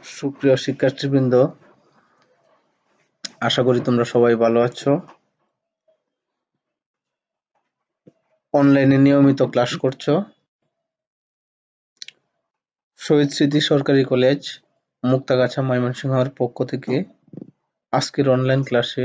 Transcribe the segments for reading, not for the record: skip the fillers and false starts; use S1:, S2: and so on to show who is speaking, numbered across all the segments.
S1: সুপ্রিয় শিক্ষার্থীবৃন্দ, আশা করি তোমরা সবাই ভালো আছো। অনলাইনে নিয়মিত ক্লাস করছো। শহীদ স্মৃতি সরকারি কলেজ মুক্তাগাছা ময়মনসিংহের পক্ষ থেকে আজকের অনলাইন ক্লাসে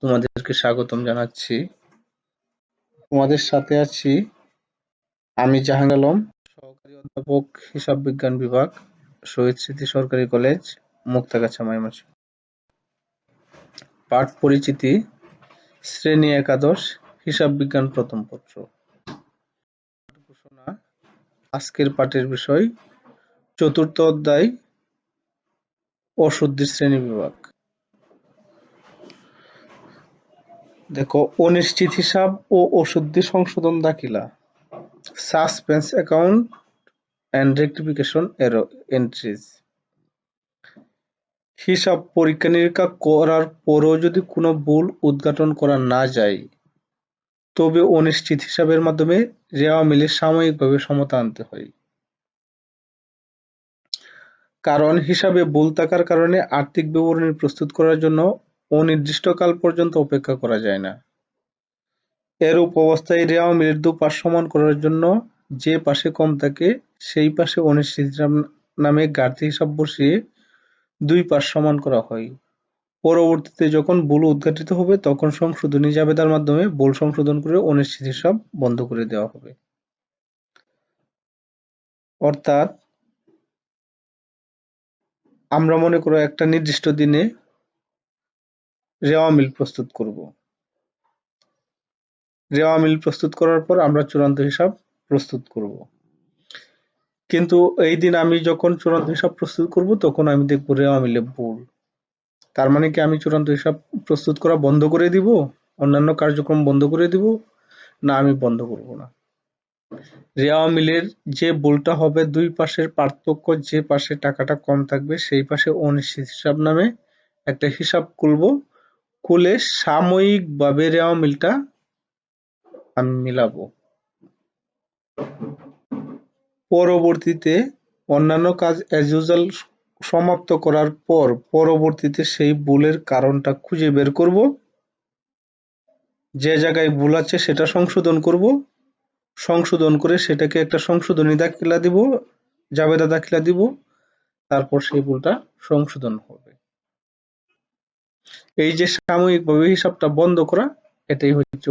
S1: তোমাদেরকে স্বাগতম জানাচ্ছি। তোমাদের সাথে আছি আমি জাহাঙ্গীর আলম, সহকারী অধ্যাপক, হিসাব বিজ্ঞান বিভাগ, শহীদ স্মৃতি সরকারি কলেজ মুক্তাগাছা ময়মনসিংহ। পাঠ পরিচিতি, শ্রেণী একাদশ, হিসাব বিজ্ঞান প্রথম পত্র। ঘোষণা, আজকের পাঠের বিষয় চতুর্থ অধ্যায়, অশুদ্ধি শ্রেণী বিভাগ। দেখো, অনিশ্চিত হিসাব ও অশুদ্ধি সংশোধন দাখিলা, suspense account and rectification entries. হিসাব পরীক্ষা নিরীক্ষা করার পরও যদি কোনো ভুল উদ্ঘাটন করা না যায়, তবে অনিশ্চিত হিসাবের মাধ্যমে রেওয়া মিলে সাময়িকভাবে সমতা আনতে হয়। কারণ হিসাবে ভুল থাকার কারণে আর্থিক বিবরণী প্রস্তুত করার জন্য অনির্দিষ্টকাল পর্যন্ত অপেক্ষা করা যায় না। এরূপ অবস্থায় রেওয়া মিলের দুপাশ সমান করার জন্য যে পাশে কম থাকে সেই পাশে অনিশ্চিত হিসাব নামে ঘাটতি হিসাব বসিয়ে দুই পাশ সমান করা হয়। পরবর্তীতে যখন ভুল উদ্ঘাটিত হবে তখন সংশোধনী জাবেদার মাধ্যমে ভুল সংশোধন করে অনিশ্চিত হিসাব বন্ধ করে দেওয়া হবে। অর্থাৎ আমরা মনে করো একটা নির্দিষ্ট দিনে রেওয়া মিল প্রস্তুত করব। রেওয়া মিল প্রস্তুত করার পর আমরা চূড়ান্ত হিসাব প্রস্তুত করব। কিন্তু এই দিন আমি যখন চূড়ান্ত হিসাব প্রস্তুত করব তখন আমি দেখব রেওয়া মিলে ভুল। তার মানে কি আমি চূড়ান্ত হিসাব প্রস্তুত করা বন্ধ করে দিব, অন্যান্য কার্যক্রম বন্ধ করে দিব? না, আমি বন্ধ করব না। রেওয়া মিলের যে ভুলটা হবে, দুই পাশের পার্থক্য, যে পাশে টাকাটা কম থাকবে সেই পাশে অনিশ্চিত হিসাব নামে একটা হিসাব খুলে সাময়িকভাবে রেওয়া মিলটা আমি মিলাবো। পরবর্তীতে অন্যান্য কাজ অ্যাজ ইউজুয়াল সমাপ্ত করার পর পরবর্তীতে সেই ভুলের কারণটা খুঁজে বের করব, যে জায়গায় ভুল আছে সেটা সংশোধন করব, সংশোধন করে সেটাকে একটা সংশোধনী দাখিলা দিব, জাবেদা দাখিলা দিব, তারপর সেই ভুলটা সংশোধন হবে। এই যে সাময়িকভাবে হিসাবটা বন্ধ করা, এটাই হচ্ছে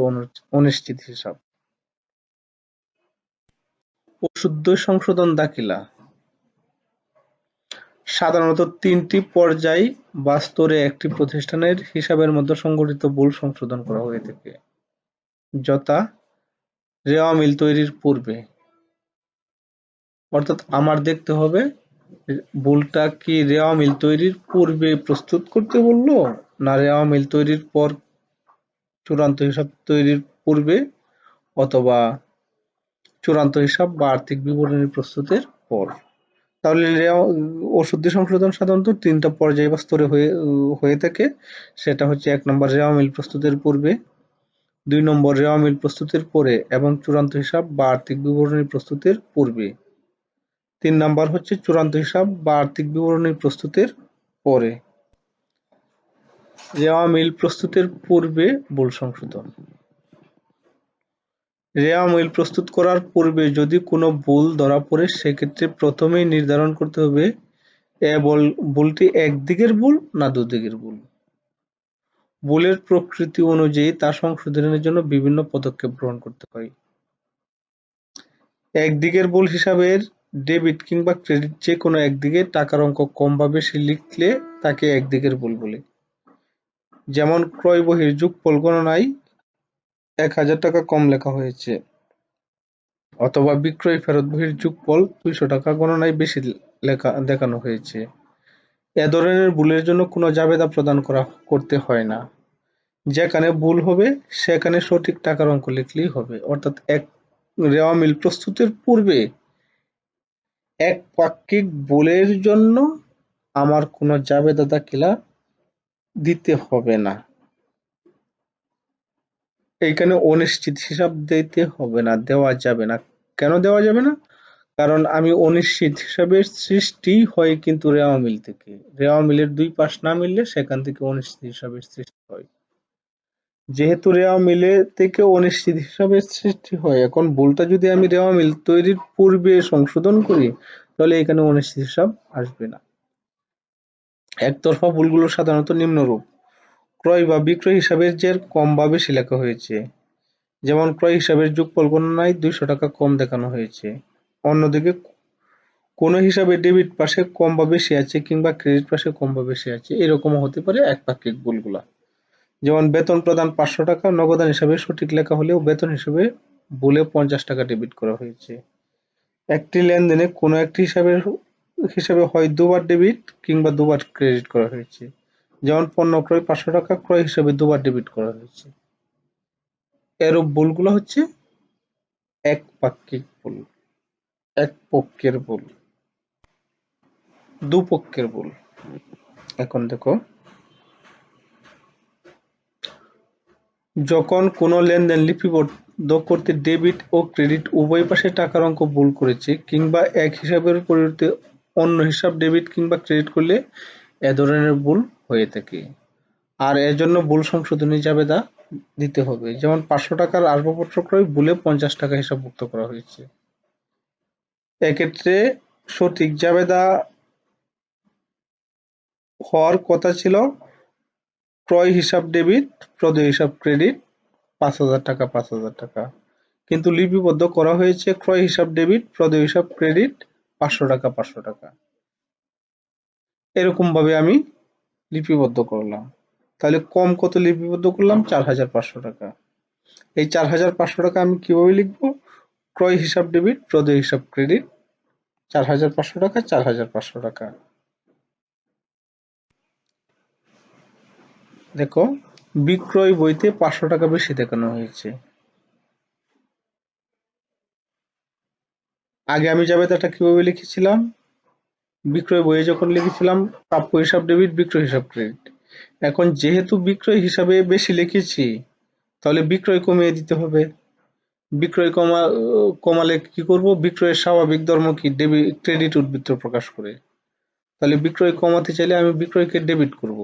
S1: অনিশ্চিত হিসাব। অশুদ্ধ সংশোধন দাখিলা সাধারণত তিনটি পর্যায় বা স্তরে একটি প্রতিষ্ঠানের হিসাবের মধ্যে সংঘটিত ভুল সংশোধন করা হয়ে থাকে, যথা রেওয়া মিল তৈরির পূর্বে। অর্থাৎ আমার দেখতে হবে ভুলটা কি রেওয়া মিল তৈরির পূর্বে প্রস্তুত করতে বললো, না রেওয়া মিল তৈরির পর, চূড়ান্ত হিসাব তৈরির পূর্বে, অথবা চূড়ান্ত হিসাব বা আর্থিক বিবরণী প্রস্তুতের পর। তাহলে অশুদ্ধি সংশোধন সাধারণত তিনটা পর্যায় বা স্তরে হয়ে থাকে। সেটা হচ্ছে ১ নম্বর রেওয়া মিল প্রস্তুতের পূর্বে, ২ নম্বর রেওয়া মিল প্রস্তুতের পরে এবং চূড়ান্ত হিসাব বা আর্থিক বিবরণী প্রস্তুতের পূর্বে, ৩ নম্বর হচ্ছে চূড়ান্ত হিসাব বা আর্থিক বিবরণী প্রস্তুতের পরে। রেওয়া মিল প্রস্তুতের পূর্বে ভুল সংশোধন। রেওয়া মিল প্রস্তুত করার পূর্বে যদি কোনো ভুল ধরা পড়ে, সেক্ষেত্রে প্রথমেই নির্ধারণ করতে হবে ভুলটি একদিকের ভুল না দুদিকের ভুল। ভুলের প্রকৃতি অনুযায়ী তা সংশোধনের জন্য বিভিন্ন পদক্ষেপ গ্রহণ করতে হয়। একদিকের ভুল হিসাবের ডেবিট কিংবা ক্রেডিট যে কোনো একদিকে টাকার অঙ্ক কম বা বেশি লিখলে তাকে একদিকের ভুল বলে। যেমন ক্রয় বহির যোগফল গণনায় ১,০০০ টাকা কম লেখা হয়েছে, অথবা বিক্রয় ফেরত বহির যোগফল ২০০ টাকা গণনায় বেশি দেখানো হয়েছে। এ ধরনের ভুলের জন্য কোনো জাবেদা প্রদান করতে হয় না। যেখানে ভুল হবে সেখানে সঠিক টাকার অঙ্ক লিখলেই হবে। অর্থাৎ রেওয়া মিল প্রস্তুতের পূর্বে একপাক্ষিক ভুলের জন্য আমার কোনো জাবেদা দাখিলা দিতে হবে না। এইখানে অনিশ্চিত হিসাব দিতে হবে না, দেওয়া যাবে না। কেন দেওয়া যাবে না? কারণ আমি অনিশ্চিত হিসাবের সৃষ্টি হয় কিন্তু রেওয়া মিল থেকে। রেওয়া মিলের দুই পাশ না মিললে সেখান থেকে অনিশ্চিত হিসাবের সৃষ্টি হয়। যেহেতু রেওয়া মিলে থেকে অনিশ্চিত হিসাবের সৃষ্টি হয়, এখন ভুলটা যদি আমি রেওয়া মিল তৈরির পূর্বে সংশোধন করি তাহলে এখানে অনিশ্চিত হিসাব আসবে না। একতরফা ভুলগুলো সাধারণত নিম্নরূপ: ক্রয় বা বিক্রয় হিসাবের জের কম বা বেশি লেখা হয়েছে, যেমন ক্রয় হিসাবের যোগফল গণনায় 200 টাকা কম দেখানো হয়েছে। অন্যদিকে কোনো হিসাবে ডেবিট পাশে কম বা বেশি আছে কিংবা ক্রেডিট পাশে কম বা বেশি আছে, এরকমও হতে পারে একপাক্ষিক ভুলগুলা। যেমন বেতন প্রদান 500 টাকা নগদান হিসাবে সঠিক লেখা হলেও বেতন হিসাবে ভুলে 50 টাকা ডেবিট করা হয়েছে। একটি লেনদেনে কোনো একটি হিসাবে হয় দুবার ডেবিট কিংবা দুবার ক্রেডিট করা হয়েছে। যেমন পণ্য ক্রয় 500 টাকা ক্রয় হিসাবে দুবার ডেবিট করা হয়েছে। এরূপ ভুলগুলো হচ্ছে একপাক্ষিক ভুল, এক পক্ষের ভুল, দুপক্ষের ভুল। এখন দেখো, যখন কোনো লেনদেন লিপিবদ্ধ করতে ডেবিট ও ক্রেডিট উভয় পাশে টাকার অঙ্ক ভুল করেছে কিংবা এক হিসাবের পরিবর্তে অন্য হিসাব ডেবিট কিংবা ক্রেডিট করলে এ ধরনের ভুল হয়ে থাকে। আর এর জন্য ভুল সংশোধনী জাবেদা দিতে হবে। যেমন 500 টাকার আসবাবপত্র ক্রয় ভুলে 50 টাকা হিসাবভুক্ত করা হয়েছে। এক্ষেত্রে সঠিক জাবেদা হওয়ার কথা ছিল ক্রয় হিসাব ডেবিট, প্রদেয় হিসাব ক্রেডিট, 5,000 টাকা 5,000 টাকা। কিন্তু লিপিবদ্ধ করা হয়েছে ক্রয় হিসাব ডেবিট, প্রদেয় হিসাব ক্রেডিট, 500 টাকা 500 টাকা। এরকম ভাবে আমি লিপিবদ্ধ করলাম। তাহলে কম কত লিপিবদ্ধ করলাম? 4,500 টাকা। এই 4,500 টাকা আমি কিভাবে লিখবো? ক্রয় হিসাব ডেবিট, প্রদেয় হিসাব ক্রেডিট, 4,500 টাকা 4,500 টাকা। দেখো, বিক্রয় বইতে 500 টাকা বেশি দেখানো হয়েছে। আগে আমি জাবেদাটা কিভাবে লিখেছিলাম? বিক্রয় বইয়ে যখন লিখেছিলাম প্রাপ্য হিসাব ডেবিট, বিক্রয় হিসাব ক্রেডিট। এখন যেহেতু বিক্রয় হিসাবে বেশি লিখেছি, তাহলে বিক্রয় কমিয়ে দিতে হবে। বিক্রয় কমালে কি করব? বিক্রয়ের স্বাভাবিক ধর্ম কি? ক্রেডিট উদ্বৃত্ত প্রকাশ করে। তাহলে বিক্রয় কমাতে চাইলে আমি বিক্রয়কে ডেবিট করব।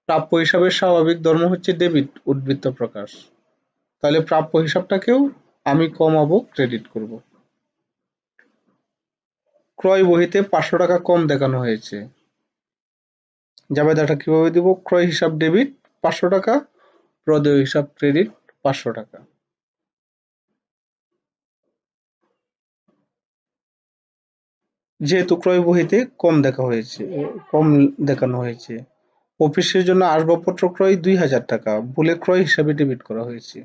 S1: প্রাপ্য হিসাবের স্বাভাবিক ধর্ম হচ্ছে ডেবিট উদ্বৃত্ত প্রকাশ। তাহলে প্রাপ্য হিসাবটাকেও আমি কমাবো, ক্রেডিট করব। ক্রয় বহিতে 500 টাকা কম দেখানো হয়েছে। জাবেদাটা কিভাবে দিব? ক্রয় হিসাব ডেবিট 500 টাকা, প্রদেয় হিসাব ক্রেডিট 500 টাকা। যেহেতু ক্রয় বহিতে কম দেখানো হয়েছে। অফিসের জন্য আসবাবপত্র ক্রয় 2,000 টাকা, ভুলে ক্রয় হিসাবে ডেবিট করা হয়েছে।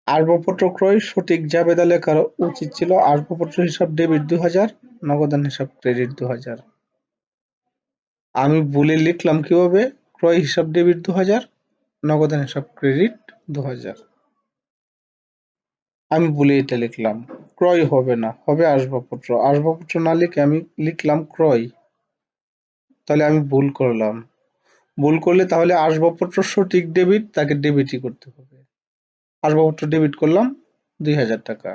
S1: আসবাবপত্র ক্রয় সঠিক জাবেদা লেখা উচিত ছিল আসবাবপত্র হিসাব ডেবিট 2,000, নগদান হিসাব ক্রেডিট 2,000। আমি ভুলে লিখলাম কিভাবে? ক্রয় হিসাব ডেবিট 2,000, নগদান হিসাব ক্রেডিট 2,000। আমি ভুলে এটা লিখলাম। ক্রয় হবে না, হবে আসবাবপত্র। আসবাবপত্র না লিখে আমি লিখলাম ক্রয়। তাহলে আমি ভুল করলাম। ভুল করলে তাহলে আসবাবপত্র সঠিক ডেবিট, তাকে ডেবিটই করতে হবে। আসবাবপত্র ডেবিট করলাম 2,000 টাকা।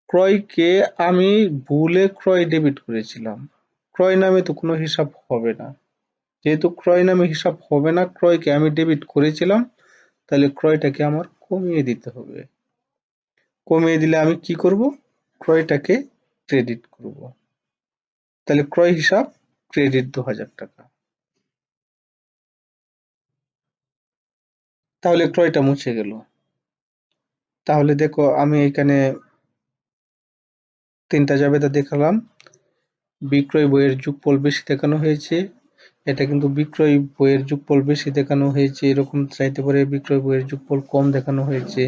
S1: ক্রয়কে আমি ভুলে ক্রয় ডেবিট করেছিলাম। ক্রয় নামে তো কোনো হিসাব হবে না। যেহেতু ক্রয় নামে হিসাব হবে না, ক্রয়কে আমি ডেবিট করেছিলাম, তাহলে ক্রয়টাকে আমার কমিয়ে দিতে হবে। কমিয়ে দিলে আমি কি করব? ক্রয়টাকে ক্রেডিট করব। তাহলে ক্রয় হিসাব ক্রেডিট 2,000 টাকা। তাহলে ক্রয়টা মুছে গেল। তাহলে দেখো, আমি এখানে 3টা জাবেদা দেখালাম। বিক্রয় বইয়ের যোগফল বেশি দেখানো হয়েছে। এটা কিন্তু বিক্রয় বইয়ের যোগফল বেশি দেখানো হয়েছে, এরকম চাইতে পারে বিক্রয় বইয়ের যোগফল কম দেখানো হয়েছে।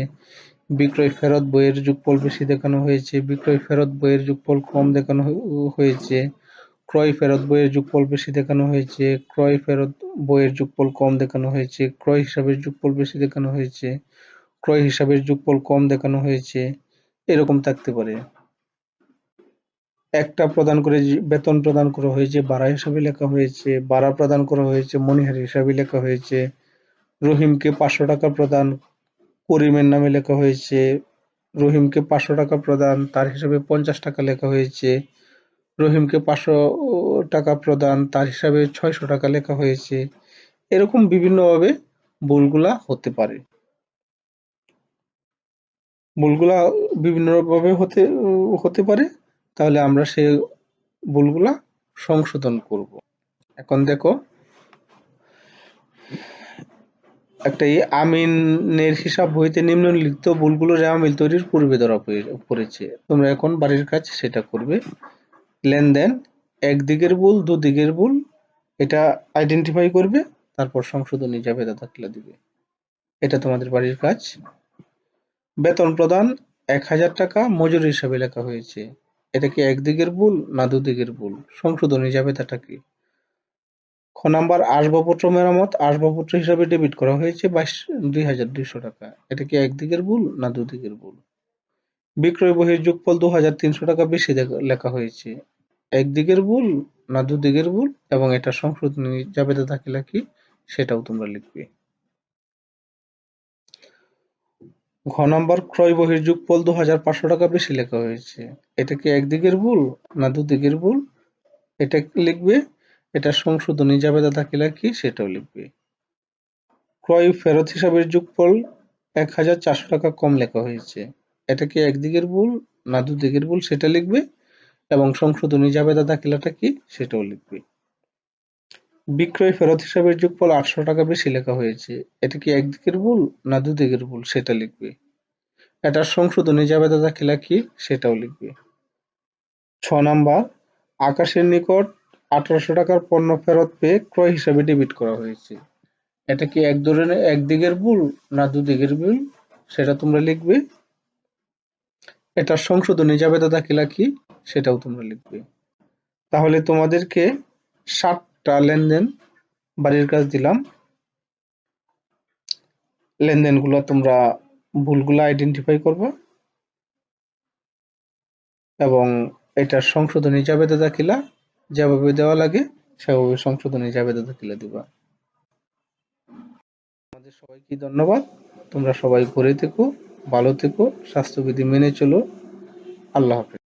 S1: বিক্রয় ফেরত বইয়ের যোগফল বেশি দেখানো হয়েছে, বিক্রয় ফেরত বইয়ের যোগফল কম দেখানো হয়েছে। ক্রয় ফেরত বইয়ের যোগফল বেশি দেখানো হয়েছে, ক্রয় ফেরত বইয়ের যোগফল কম দেখানো হয়েছে। ক্রয় হিসাবের যোগফল বেশি দেখানো হয়েছে, ক্রয় হিসাবের যোগফল কম দেখানো হয়েছে। এরকম থাকতে পারে। একটা প্রদান করে বেতন প্রদান করা হয়েছে, ভাড়া হিসাবে লেখা হয়েছে। ভাড়া প্রদান করা হয়েছে, মনিহারি হিসাবে লেখা হয়েছে। রহিমকে 500 টাকা প্রদান করিমের নামে লেখা হয়েছে। রহিমকে 500 টাকা প্রদান, তার হিসাবে 50 টাকা লেখা হয়েছে। রহিমকে 500 টাকা প্রদান, তার হিসাবে 600 টাকা লেখা হয়েছে। এরকম বিভিন্নভাবে ভুলগুলা হতে পারে। ভুলগুলা বিভিন্নভাবে হতে পারে, তাহলে আমরা সেই ভুলগুলা সংশোধন করব। এখন দেখো, একটাই আমিনের হিসাব বইতে নিম্নলিখিত ভুলগুলো রেওয়া মিল তৈরির পূর্বে ধরা পড়েছে। তোমরা এখন বাড়ির কাজ সেটা করবে। লেনদেন, একদিকের ভুল, দুদিকের ভুল, এটা আইডেন্টিফাই করবে, তারপর সংশোধনী জাবেদা দাখিলা দিবে। এটা তোমাদের বাড়ির কাজ। বেতন প্রদান 1000 টাকা মজুরি হিসাবে লেখা হয়েছে। এটা কি একদিকের ভুল না দুদিকের ভুল? সংশোধনী জাবেদাটা কি? খ নাম্বার, আসবাবপত্র মেরামত, আসবাবপত্র হিসাবে ডেবিট করা হয়েছে 22,200 টাকা। এটা কি একদিকের ভুল না দুদিকের ভুল? বিক্রয় বহির যোগফল 2,300 টাকা বেশি লেখা হয়েছে। একদিকের ভুল না দুদিকের ভুল? এবং এটা সংশোধনী জাবেদা দাখিলা কি সেটাও তোমরা লিখবে। ঘ নাম্বার, ক্রয় বহির যোগফল 2,500 টাকা বেশি লেখা হয়েছে। এটা কি একদিকের ভুল না দুদিকের ভুল? এটা লিখবে। এটা সংশোধনী জাবেদা দাখিলা কি সেটাও লিখবে। ক্রয় ফেরত হিসাবের যোগফল 1,400 টাকা কম লেখা হয়েছে। এটা কি একদিকের ভুল না দুদিকের ভুল? সেটা লিখবে এবং সংশোধনী জাবেদা দাখিলাটা কি সেটাও লিখবে। বিক্রয় ফেরত হিসাবের যোগফল 800 টাকা বেশি লেখা হয়েছে। এটা কি একদিকের ভুল না দুদিকের ভুল? সেটা লিখবে। এটার সংশোধনী জাবেদা দাখিলা কি সেটাও লিখবে। 6 নাম্বার, আকাশের নিকট 1800 টাকার পণ্য ফেরত পেয়ে ক্রয় হিসাবে ডেবিট করা হয়েছে। এটা কি একদিকের ভুল না দুদিকের ভুল? সেটা তোমরা লিখবে। এটার সংশোধনী জাবেদা দাখিলা কি সেটাও তোমরা লিখবে। তাহলে তোমাদেরকে 7টা লেনদেন বাড়ির কাজ দিলাম। লেনদেনগুলো তোমরা ভুলগুলো আইডেন্টিফাই করবে এবং এটার সংশোধনী জাবেদা দাখিলা যেভাবে দেওয়া লাগে সেভাবে সংশোধনী জাবেদা দাখিলা দিবা। আমাদের সবাইকে ধন্যবাদ। তোমরা সবাই ঘরে থেকো, ভালো থেকো, স্বাস্থ্যবিধি মেনে চলো। আল্লাহ হাফেজ।